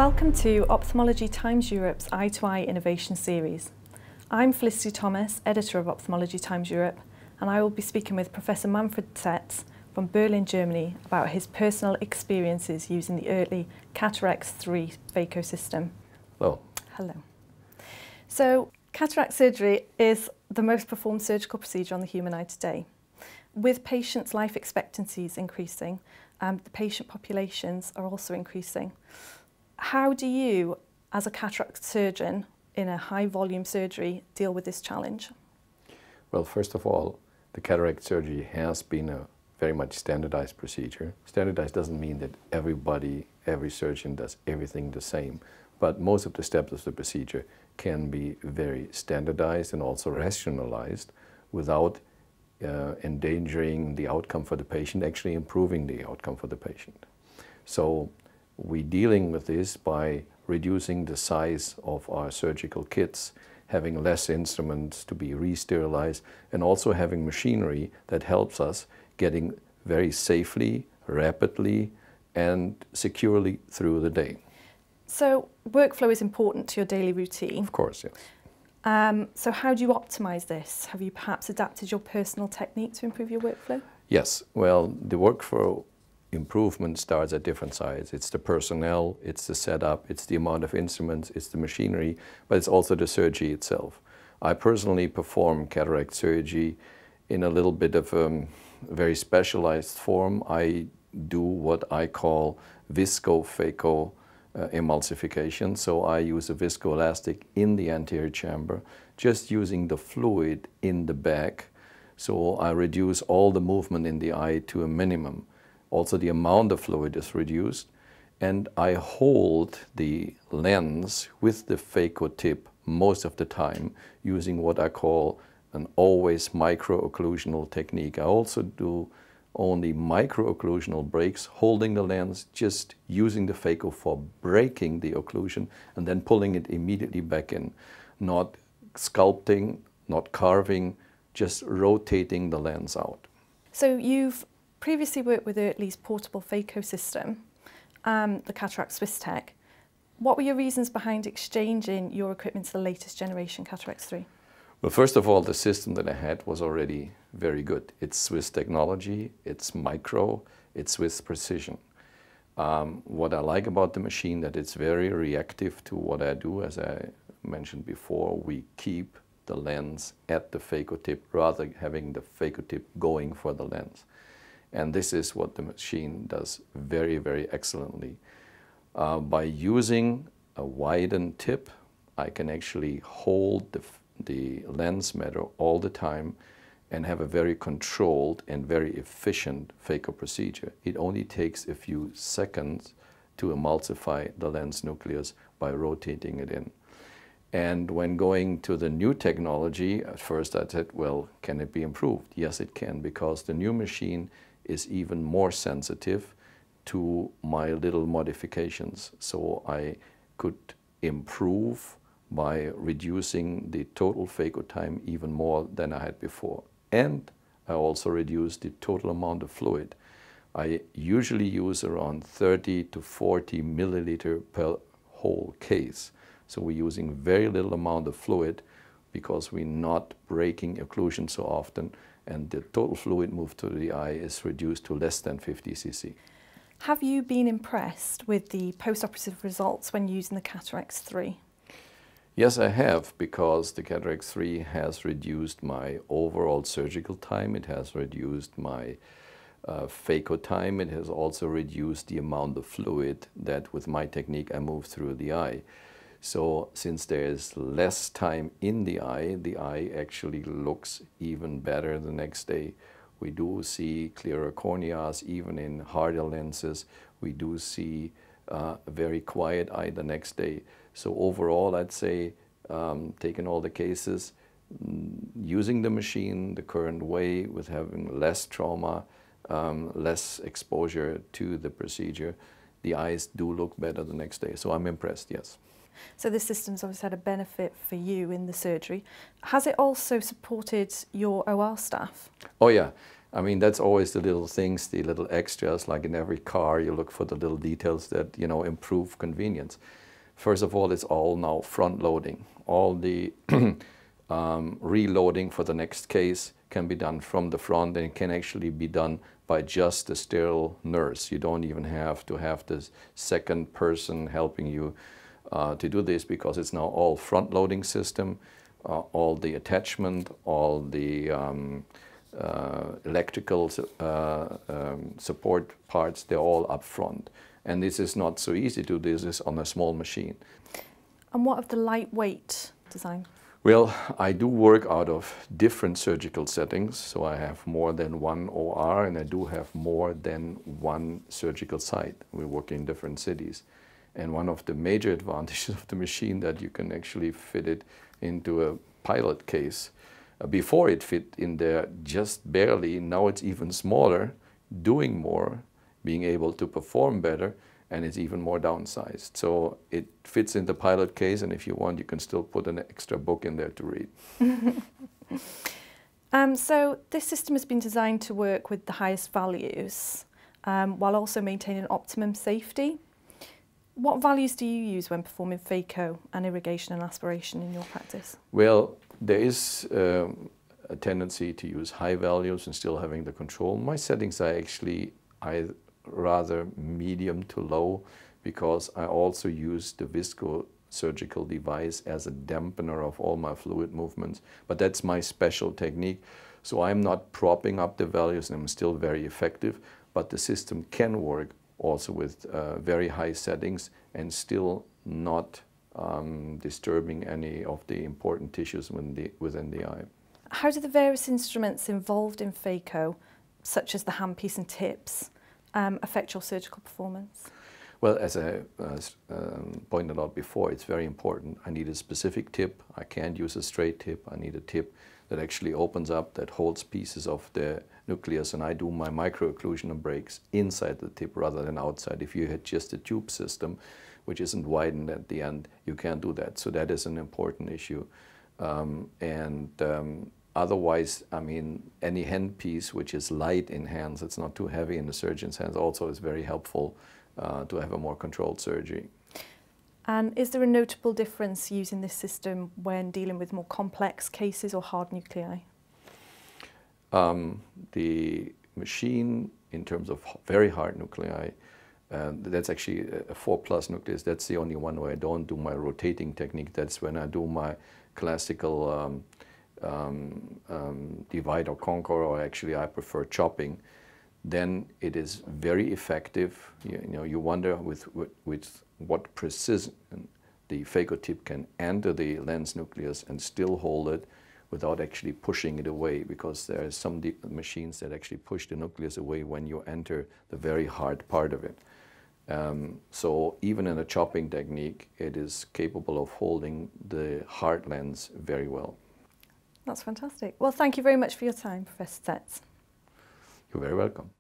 Welcome to Ophthalmology Times Europe's Eye to Eye Innovation Series. I'm Felicity Thomas, editor of Ophthalmology Times Europe, and I will be speaking with Professor Manfred Tetz from Berlin, Germany, about his personal experiences using the Oertli CataRhex 3 Phaco system. Hello. Hello. So, cataract surgery is the most performed surgical procedure on the human eye today. With patients' life expectancies increasing, the patient populations are also increasing. How do you, as a cataract surgeon in a high volume surgery, deal with this challenge? Well, first of all, the cataract surgery has been a very much standardized procedure. Standardized doesn't mean that every surgeon does everything the same, but most of the steps of the procedure can be very standardized and also rationalized without endangering the outcome for the patient, actually improving the outcome for the patient. So we're dealing with this by reducing the size of our surgical kits, having less instruments to be re-sterilized, and also having machinery that helps us getting very safely, rapidly, and securely through the day. So workflow is important to your daily routine. Of course, yes. So how do you optimize this? Have you perhaps adapted your personal technique to improve your workflow? Yes. Well, the workflow improvement starts at different sides. It's the personnel, it's the setup, it's the amount of instruments, it's the machinery, but it's also the surgery itself. I personally perform cataract surgery in a little bit of a very specialized form. I do what I call visco-phaco emulsification. So I use a viscoelastic in the anterior chamber, just using the fluid in the back. So I reduce all the movement in the eye to a minimum. Also the amount of fluid is reduced, and I hold the lens with the phaco tip most of the time using what I call an always micro-occlusional technique. I also do only micro-occlusional breaks, holding the lens, just using the phaco for breaking the occlusion and then pulling it immediately back in. Not sculpting, not carving, just rotating the lens out. So you've previously worked with Oertli's portable phaco system, the cataract Swiss Tech. What were your reasons behind exchanging your equipment to the latest generation CataRhex 3? Well, first of all, the system that I had was already very good. It's Swiss technology, it's micro, it's Swiss precision. What I like about the machine, that it's very reactive to what I do. As I mentioned before, we keep the lens at the phaco tip rather than having the phaco tip going for the lens. And this is what the machine does very, very excellently. By using a widened tip, I can actually hold the lens matter all the time and have a very controlled and very efficient phaco procedure. It only takes a few seconds to emulsify the lens nucleus by rotating it in. And when going to the new technology, at first I said, well, can it be improved? Yes, it can, because the new machine is even more sensitive to my little modifications. So I could improve by reducing the total phaco time even more than I had before. And I also reduced the total amount of fluid. I usually use around 30 to 40 milliliter per whole case. So we're using very little amount of fluid because we're not breaking occlusion so often, and the total fluid moved to the eye is reduced to less than 50 cc. Have you been impressed with the postoperative results when using the CataRhex 3? Yes, I have, because the CataRhex 3 has reduced my overall surgical time. It has reduced my phaco time. It has also reduced the amount of fluid that with my technique I move through the eye. So since there is less time in the eye actually looks even better the next day. We do see clearer corneas even in harder lenses. We do see a very quiet eye the next day. So overall, I'd say, taking all the cases, using the machine the current way with having less trauma, less exposure to the procedure, the eyes do look better the next day. So I'm impressed, yes. So this system's obviously had a benefit for you in the surgery. Has it also supported your OR staff? Oh yeah, I mean, that's always the little things, the little extras, like in every car, you look for the little details that, you know, improve convenience. First of all, it's all now front loading. All the reloading for the next case can be done from the front, and it can actually be done by just the sterile nurse. You don't even have to have this second person helping you to do this, because it's now all front loading system, all the attachment, all the electrical support parts, they're all up front. And this is not so easy to do this on a small machine. And what of the lightweight design? Well, I do work out of different surgical settings, so I have more than one OR, and I do have more than one surgical site. We work in different cities. And one of the major advantages of the machine that you can actually fit it into a pilot case. Before it fit in there just barely, now it's even smaller, doing more, being able to perform better, and it's even more downsized. So it fits in the pilot case, and if you want, you can still put an extra book in there to read. So this system has been designed to work with the highest values, while also maintaining optimum safety. What values do you use when performing Phaco and irrigation and aspiration in your practice? Well, there is a tendency to use high values and still having the control. My settings are actually rather medium to low, because I also use the visco surgical device as a dampener of all my fluid movements. But that's my special technique. So I'm not propping up the values, and I'm still very effective, but the system can work also with very high settings and still not disturbing any of the important tissues within the eye. How do the various instruments involved in Phaco, such as the handpiece and tips, affect your surgical performance? Well, as I pointed out before, it's very important. I need a specific tip. I can't use a straight tip. I need a tip that actually opens up, that holds pieces of the nucleus, and I do my micro-occlusion and breaks inside the tip rather than outside. If you had just a tube system, which isn't widened at the end, you can't do that. So that is an important issue. Otherwise, I mean, any handpiece which is light in hands, it's not too heavy in the surgeon's hands, also is very helpful to have a more controlled surgery. And is there a notable difference using this system when dealing with more complex cases or hard nuclei? The machine, in terms of very hard nuclei, that's actually a 4+ nucleus. That's the only one where I don't do my rotating technique. That's when I do my classical divide or conquer, or actually I prefer chopping. Then it is very effective. You wonder with what precision the phaco tip can enter the lens nucleus and still hold it without actually pushing it away, because there are some machines that actually push the nucleus away when you enter the very hard part of it. So even in a chopping technique, it is capable of holding the hard lens very well. That's fantastic. Well, thank you very much for your time, Professor Tetz. You're very welcome.